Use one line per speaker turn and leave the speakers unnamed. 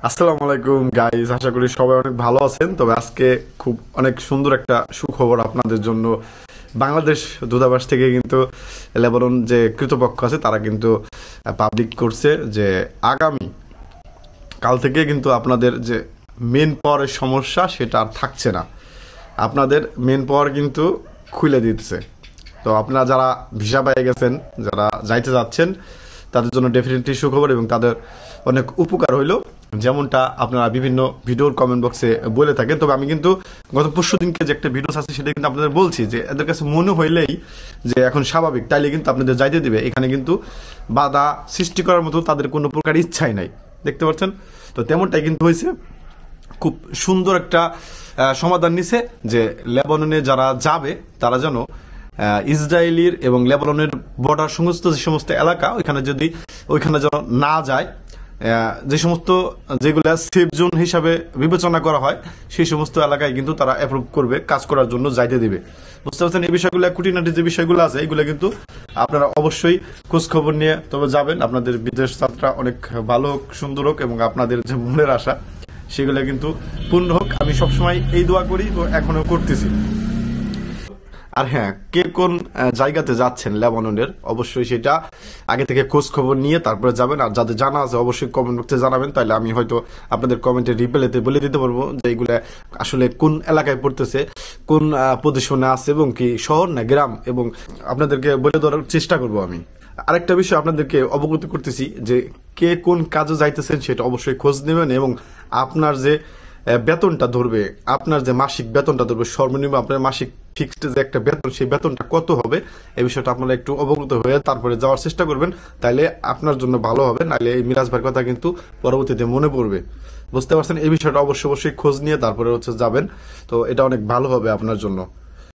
আসসালামু আলাইকুম গাইস, আশা করি সবাই অনেক ভালো আছেন। তবে আজকে খুব অনেক সুন্দর একটা সুখবর আপনাদের জন্য। বাংলাদেশ দূতাবাস থেকে কিন্তু লেবানন যে কৃতপক্ষ আছে তারা কিন্তু পাবলিক করছে যে আগামী কাল থেকে কিন্তু আপনাদের যে মেন পাওয়ারের সমস্যা সেটা আর থাকছে না। আপনাদের মেন পাওয়ার কিন্তু খুলে দিতেছে। তো আপনারা যারা ভিসা পেয়ে গেছেন, যারা যাইতে যাচ্ছেন, তাদের জন্য ডেফিনেটলি সুখবর এবং তাদের অনেক উপকার হইলো, যেমনটা আপনারা বিভিন্ন ভিডিওর কমেন্ট বক্সে বলে থাকেন। তবে আমি কিন্তু গত পরশু দিনকে যে একটা ভিডিও আছে সেটা কিন্তু আপনাদের বলছি যে এদের কাছে মনে হইলেই যে এখন স্বাভাবিক, তাইলে কিন্তু আপনাদের যাইতে দিবে। এখানে কিন্তু বাধা সৃষ্টি করার মতো তাদের কোনো প্রকার ইচ্ছাই নাই, দেখতে পাচ্ছেন। তো তেমনটাই কিন্তু হয়েছে। খুব সুন্দর একটা সমাধান নিছে যে লেবাননে যারা যাবে তারা যেন ইসরায়েলির এবং লেবাননের বর্ডার সমস্ত যে সমস্ত এলাকা ওইখানে যেন না যায়। যে সমস্ত যেগুলা সেফ জোন হিসাবে বিবেচনা করা হয় সেই সমস্ত এলাকায় কিন্তু তারা অ্যাপ্রুভ করবে, কাজ করার জন্য যাইতে দিবে। বুঝতে পারছেন, এই বিষয়গুলো খুঁটিনাটি যে বিষয়গুলো আছে এগুলো কিন্তু আপনারা অবশ্যই খোঁজ খবর নিয়ে তবে যাবেন। আপনাদের বিদেশ যাত্রা অনেক ভালো হোক, সুন্দর হোক এবং আপনাদের যে মনের আশা সেগুলো কিন্তু পূর্ণ হোক। আমি সবসময় এই দোয়া করি ও এখনো করতেছি। আর হ্যাঁ, কে কোন জায়গাতে যাচ্ছেন লেবাননের, অবশ্যই সেটা আগে থেকে খোঁজ খবর নিয়ে তারপরে যাবেন। আর যাদের জানা আছে অবশ্যই কমেন্ট বক্সে জানাবেন, তাহলে আমি হয়তো আপনাদের কমেন্টের রিপ্লাইতে বলে দিতে পারবো যে এইগুলা আসলে কোন এলাকায় পড়তেছে, কোন পজিশনে আছে এবং কি শহর না গ্রাম, এবং আপনাদেরকে বলে দেওয়ার চেষ্টা করব আমি। আরেকটা বিষয় আপনাদেরকে অবগত করতেছি যে কে কোন কাজে যাইতেছেন সেটা অবশ্যই খোঁজ নেবেন এবং আপনার যে বেতনটা ধরবে, আপনার যে মাসিক বেতনটা ধরবে, সর্বনিম্ন আপনার মাসিক ফিক্সড যে একটা বেতন, সেই বেতনটা কত হবে এই বিষয়টা আপনারা একটু অবগত হয়ে তারপরে যাওয়ার চেষ্টা করবেন, তাইলে আপনার জন্য ভালো হবে। নাহলে এই মিরাজ ভাইয়ের কথা কিন্তু পরবর্তীতে মনে পড়বে। বুঝতে পারছেন, এই বিষয়টা অবশ্যই খোঁজ নিয়ে তারপরে যাবেন। তো এটা অনেক ভালো হবে আপনার জন্য।